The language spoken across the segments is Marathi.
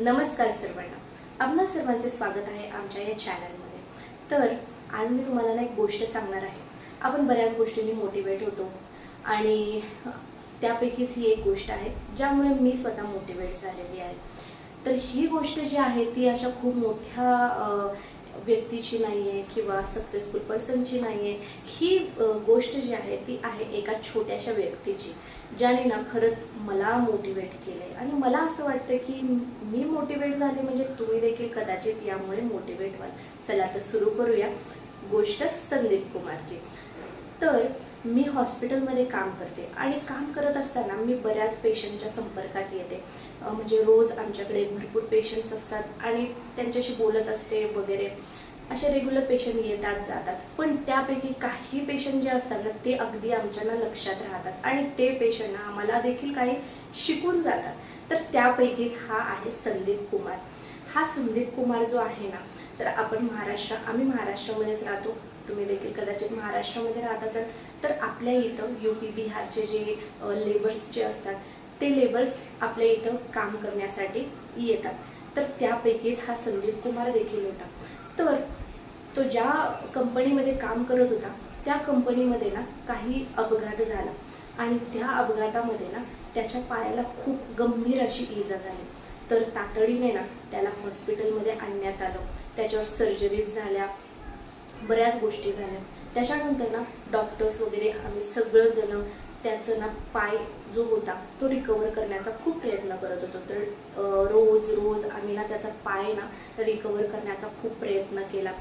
नमस्कार सर्वांना. आपणा सर्वांचे स्वागत आहे आमच्या या चॅनलमध्ये. तर आज मी तुम्हाला ना एक गोष्ट सांगणार आहे. आपण बऱ्याच गोष्टींनी मोटिवेट होतो आणि त्यापैकीच ही एक गोष्ट आहे ज्यामुळे मी स्वतः मोटिवेट झालेली आहे. तर ही गोष्ट जी आहे ती अशा खूप मोठ्या व्यक्तीची नाही आहे किंवा सक्सेसफुल पर्सनची नाही आहे. ही गोष्ट जी आहे ती आहे एका छोट्याशा व्यक्तीची, ज्याने ना खरंच मला मोटिवेट केले आणि मला असं वाटतं की मी मोटिवेट झाले म्हणजे तुम्ही देखील कदाचित यामुळे मोटिवेट व्हाल. चला तर सुरू करूया. गोष्ट संदीप कुमारची. तर मी हॉस्पिटलमध्ये काम करते आणि काम करत असताना मी बऱ्याच पेशंटच्या संपर्कात येते. म्हणजे रोज आमच्याकडे भरपूर पेशंट्स असतात आणि त्यांच्याशी बोलत असते वगैरे. असे रेग्युलर पेशंट येतात जातात, पण त्यापैकी काही पेशंट जे असतात ना ते अगदी आमच्या लक्षात राहतात आणि ते पेशंट आम्हाला देखील काही शिकून जातात. तर त्यापैकीच हा आहे संदीप कुमार. हा संदीप कुमार जो आहे ना, तर आम्ही महाराष्ट्रामध्येच राहतो. तुम्ही देखील कदाचित महाराष्ट्रामध्ये राहत असाल. तर आपल्या इथं यूपी बिहारचे जे लेबर्स जे असतात ते लेबर्स आपल्या इथं काम करण्यासाठी येतात. तर त्यापैकीच हा संदीप कुमार देखील होता. तर तो ज्या कंपनीमध्ये काम करत होता त्या कंपनीमध्ये ना काही अपघात झाला आणि त्या अपघातामध्ये ना त्याच्या पायाला खूप गंभीर अशी इजा झाली. तर तातडीने ना त्याला हॉस्पिटलमध्ये आणण्यात आलं. त्याच्यावर सर्जरीज झाल्या, बऱ्याच गोष्टी झाल्या. त्याच्यानंतर ना डॉक्टर्स वगैरे आम्ही सगळंजण त्याचं ना पाय जो होता तो रिकवर करण्याचा खूप प्रयत्न करत होतो. तर रोज रोज आम्ही ना त्याचा पाय ना रिकवर करण्याचा खूप प्रयत्न केला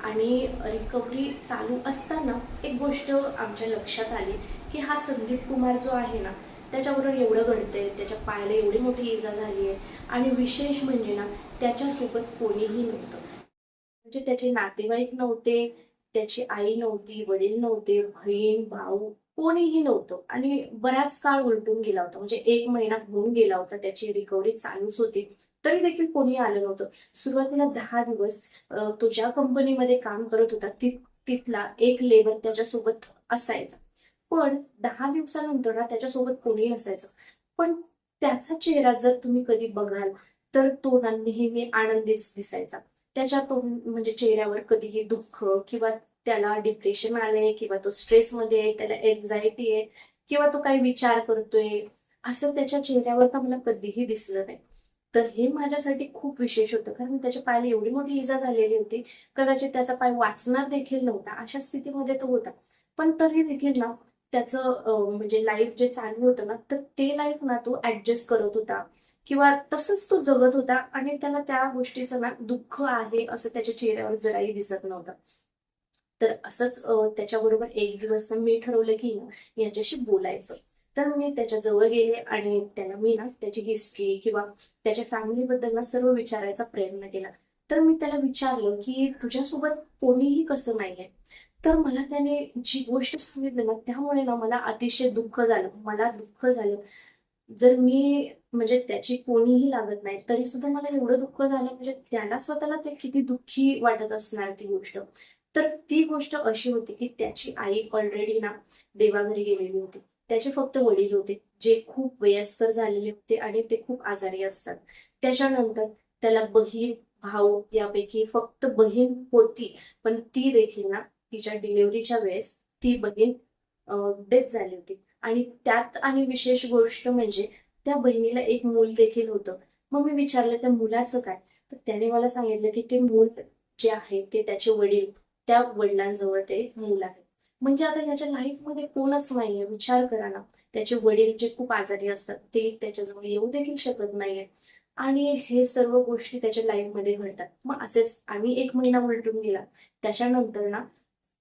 आणि रिकव्हरी चालू असताना एक गोष्ट आमच्या लक्षात आली की हा संदीप कुमार जो आहे ना त्याच्याबरोबर एवढं घडतंय, त्याच्या पायाला एवढी मोठी इजा झाली आहे आणि विशेष म्हणजे ना त्याच्यासोबत कोणीही नव्हतं. म्हणजे त्याचे नातेवाईक नव्हते, त्याची आई नव्हती, वडील नव्हते, बहीण भाऊ कोणीही नव्हतं आणि बराच काळ उलटून गेला होता. म्हणजे 1 महिना होऊन गेला होता, त्याची रिकव्हरी चालूच होती, तरी देखील कोणी आलं नव्हतं. सुरुवातीला 10 दिवस तो ज्या कंपनीमध्ये काम करत होता तिथला एक लेबर त्याच्यासोबत असायचा. पण 10 दिवसानंतर ना त्याच्यासोबत कोणीही नसायचं. पण त्याचा चेहरा जर तुम्ही कधी बघाल तर तो ना नेहमी आनंदीच दिसायचा. त्याच्या म्हणजे चेहऱ्यावर कधीही दुःख किंवा त्याला डिप्रेशन आलंय किंवा तो स्ट्रेसमध्ये आहे, त्याला एन्झायटी आहे किंवा तो काही विचार करतोय असं त्याच्या चेहऱ्यावर तर मला कधीही दिसलं नाही. तर हे माझ्यासाठी खूप विशेष होतं, कारण त्याच्या पायाला एवढी मोठी इजा झालेली होती, कदाचित त्याचा पाय वाचणार देखील नव्हता अशा स्थितीमध्ये तो होता. पण तरी देखील ना त्याचं म्हणजे लाईफ जे चालू होतं ना तर ते लाईफ ना तो ऍडजस्ट करत होता किंवा तसंच तो जगत होता आणि त्याला त्या गोष्टीचं ना दुःख आहे असं त्याच्या चेहऱ्यावर जराही दिसत नव्हतं. तर असंच त्याच्याबरोबर एक दिवस ना मी ठरवलं की ना याच्याशी बोलायचं. तर मी त्याच्या जवळ गेले आणि त्याला मी ना त्याची हिस्ट्री किंवा त्याच्या फॅमिलीबद्दल ना सर्व विचारायचा प्रयत्न केला. तर मी त्याला विचारलं की तुझ्यासोबत कोणीही कसं नाहीये. तर मला त्याने जी गोष्ट सांगितली ना त्यामुळे ना मला अतिशय दुःख झालं, मला दुःख झालं. जर मी म्हणजे त्याची कोणीही लागत नाही तरी सुद्धा मला एवढं दुःख झालं, म्हणजे त्याला स्वतःला ते किती दुःखी वाटत असणार ती गोष्ट. तर ती गोष्ट अशी होती की त्याची आई ऑलरेडी ना देवाघरी गेलेली होती. त्याचे फक्त वडील होते जे खूप वयस्कर झालेले होते आणि ते खूप आजारी असतात. त्याच्यानंतर त्याला बहीण भाऊ यापैकी फक्त बहीण होती, पण ती देखील ना तिच्या डिलिव्हरीच्या वेळेस ती बहीण डेथ झाली होती. आणि त्यात आणि विशेष गोष्ट म्हणजे त्या बहिणीला एक मूल देखील होतं. मग मी विचारलं त्या मुलाचं काय, तर त्याने मला सांगितलं की ते मूल जे आहे ते त्याचे वडील, त्या वडिलांजवळ ते मूल आहे. म्हणजे आता ह्याच्या लाईफमध्ये कोणच नाहीये. विचार करा ना, त्याचे वडील जे खूप आजारी असतात ते त्याच्याजवळ येऊ देखील शकत नाहीये आणि हे सर्व गोष्टी त्याच्या लाईफमध्ये घडतात. मग असेच आणि 1 महिना उलटून गेला. त्याच्यानंतर ना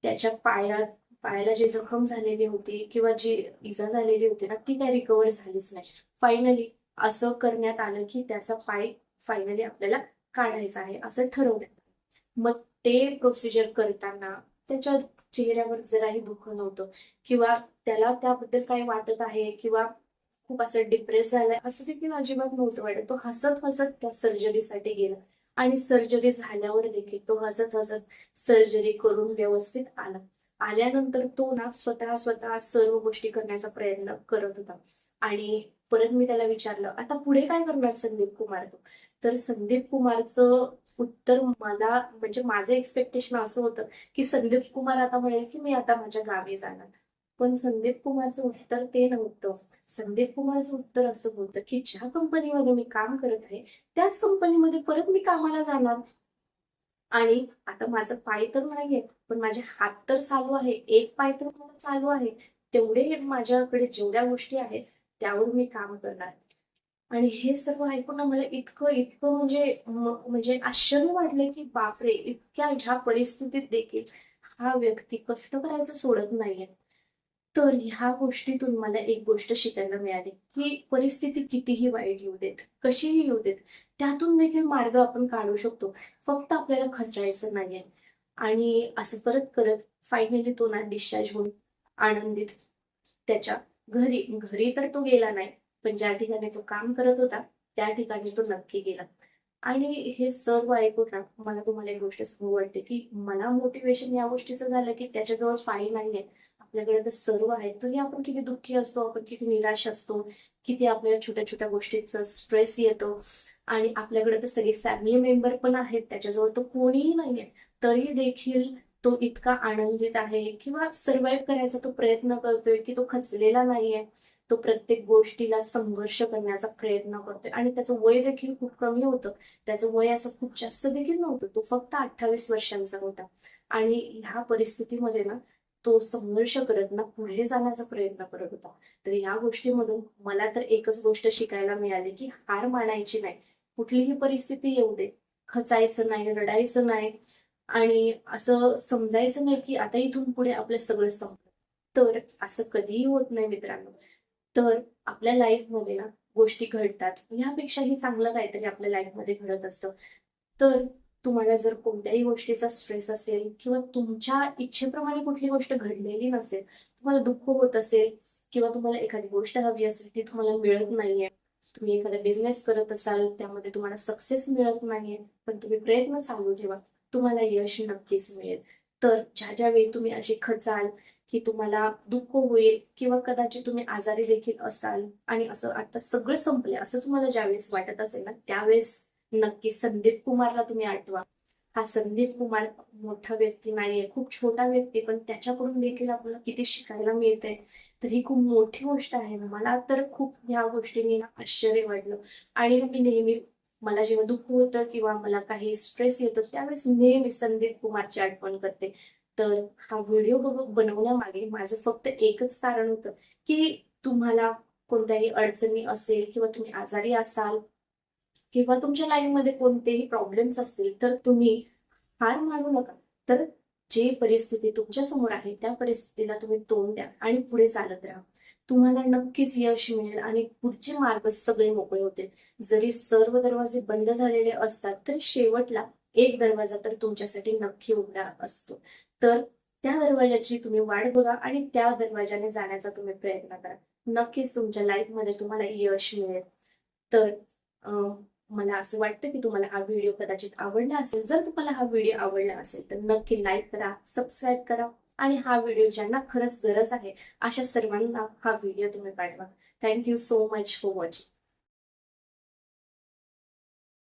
त्याच्या पायाला जी जखम झालेली होती किंवा जी इजा झालेली होती ना ती काही रिकवर झालीच नाही. फायनली असं करण्यात आलं की त्याचा पाय फायनली आपल्याला काढायचा आहे असं ठरवण्यात आलं. मग ते प्रोसिजर करताना त्याच्या चेहऱ्यावर जराही दुःख नव्हतं किंवा त्याला त्याबद्दल काही वाटत आहे किंवा खूप असं डिप्रेस झालाय असं देखील अजिबात नव्हतं वाटत. तो हसत हसत त्या सर्जरीसाठी गेला आणि सर्जरी झाल्यावर देखील तो हसत हसत सर्जरी करून व्यवस्थित आला. आल्यानंतर तो ना स्वतः स्वतः सर्व गोष्टी करण्याचा प्रयत्न करत होता आणि परत मी त्याला विचारलं, आता पुढे काय करणार संदीप कुमार तू? तर संदीप कुमारचं उत्तर मला, म्हणजे माझं एक्सपेक्टेशन असं होतं की संदीप कुमार आता म्हणेल की मी आता माझ्या गावी जाणार. पण संदीप कुमारचं उत्तर ते नव्हतं. संदीप कुमारचं उत्तर असं होतं की ज्या कंपनीमध्ये मी काम करत आहे त्याच कंपनीमध्ये परत मी कामाला जाणार. आणि आता माझं पाय तर नाहीये, पण माझे हात तर चालू आहे, एक पाय तर मला चालू आहे. तेवढे माझ्याकडे जेवढ्या गोष्टी आहेत त्यावर मी काम करणार. आणि हे सर्व ऐकून ना मला इतकं इतकं म्हणजे आश्चर्य वाटलं की बापरे, इतक्या ह्या परिस्थितीत देखील हा व्यक्ती कष्ट करायचं सोडत नाहीये. तर ह्या गोष्टीतून मला एक गोष्ट शिकायला मिळाली की परिस्थिती कितीही वाईट येऊ देत, कशीही येऊ देत, त्यातून देखील मार्ग आपण काढू शकतो. फक्त आपल्याला खचायचं नाहीये. आणि असं करत करत फायनली तो ना डिस्चार्ज होऊन आनंदित त्याच्या घरी घरी तर तो गेला नाही, पण ज्या ठिकाणी तो काम करत होता त्या ठिकाणी तो नक्की गेला. आणि हे सर्व ऐकून ना मला तुम्हाला एक गोष्ट सांगू वाटते की मला मोटिवेशन या गोष्टीचं झालं की त्याच्याजवळ पायी नाहीये, आपल्याकडे तर सर्व आहे. तरी आपण किती दुःखी असतो, आपण किती निराश असतो, किती आपल्याला छोट्या छोट्या गोष्टीचा स्ट्रेस येतो. आणि आपल्याकडे तर सगळे फॅमिली मेंबर पण आहेत, त्याच्याजवळ तर कोणीही नाहीये, तरी देखील तो इतका आनंदित आहे किंवा सर्व्हाइव्ह करायचा तो प्रयत्न करतोय की तो खचलेला नाहीये. तो प्रत्येक गोष्टीला संघर्ष करण्याचा प्रयत्न करतोय आणि त्याचं वय देखील खूप कमी होतं. त्याचं वय असं खूप जास्त देखील नव्हतं, तो फक्त 28 वर्षांचा होता. आणि ह्या परिस्थितीमध्ये ना तो संघर्ष करत ना पुढे जाण्याचा प्रयत्न करत होता. तर या गोष्टीमधून मला तर एकच गोष्ट शिकायला मिळाली की हार मानायची नाही. कुठलीही परिस्थिती येऊ दे, खचायचं नाही, रडायचं नाही आणि असं समजायचं नाही की आता इथून पुढे आपलं सगळं संपलं. तर असं कधीही होत नाही मित्रांनो. तर आपल्या लाईफमध्ये ना गोष्टी घडतात, ह्यापेक्षाही चांगलं काहीतरी आपल्या लाईफमध्ये घडत असतं. तर तुम्हाला जर कोणत्याही गोष्टीचा स्ट्रेस असेल किंवा तुमच्या इच्छेप्रमाणे कुठली गोष्ट घडलेली नसेल, तुम्हाला दुःख होत असेल किंवा तुम्हाला एखादी गोष्ट हवी असेल ती तुम्हाला मिळत नाहीये, तुम्ही एखादा बिझनेस करत असाल त्यामध्ये तुम्हाला सक्सेस मिळत नाहीये, पण तुम्ही प्रयत्न चालू ठेवा, तुम्हाला यश नक्कीच मिळेल. तर ज्या ज्या वेळी तुम्ही अशी खचाल की तुम्हाला दुःख होईल किंवा कदाचित तुम्ही आजारी देखील असाल आणि असं आता सगळं संपले असं तुम्हाला ज्यावेळेस वाटत असेल ना, त्यावेळेस नक्की संदीप कुमारला तुम्ही आठवा. हा संदीप कुमार मोठा व्यक्ती नाहीये, खूप छोटा व्यक्ती, पण त्याच्याकडून देखील आपल्याला किती शिकायला मिळतंय. तर ही खूप मोठी गोष्ट आहे. मला तर खूप ह्या गोष्टींनी ना आश्चर्य वाटलं. आणि मी नेहमी, मला जेव्हा दुःख होतं किंवा मला काही स्ट्रेस येतो त्यावेळेस नेहमी संदीप कुमारची आठवण करते. तर हा व्हिडिओ बनवण्यामागे माझं फक्त एकच कारण होतं की तुम्हाला कोणत्याही अडचणी असेल किंवा तुम्ही आजारी असाल किंवा तुमच्या लाईफमध्ये कोणतेही प्रॉब्लेम्स असतील तर तुम्ही हार मानू नका. तर जे परिस्थिती तुमच्या समोर आहे त्या परिस्थितीला तुम्ही तोंड द्या आणि पुढे चालत राहा. तुम्हाला नक्कीच यश मिळेल आणि पुढचे मार्ग सगळे मोकळे होतील. जरी सर्व दरवाजे बंद झालेले असतात तरी शेवटला एक दरवाजा तर तुमच्यासाठी नक्की उघडा असतो. तर त्या दरवाजाची तुम्ही वाट बघा आणि त्या दरवाजाने जाण्याचा तुम्ही प्रयत्न करा. नक्कीच तुमच्या लाईफमध्ये तुम्हाला यश मिळेल. तर मला असं वाटतं की तुम्हाला हा व्हिडिओ कदाचित आवडला असेल. जर तुम्हाला हा व्हिडिओ आवडला असेल तर नक्की लाईक करा, सबस्क्राईब करा आणि हा व्हिडिओ ज्यांना खरंच गरज आहे अशा सर्वांना हा व्हिडिओ तुम्ही पाठवा. Thank you so much for watching.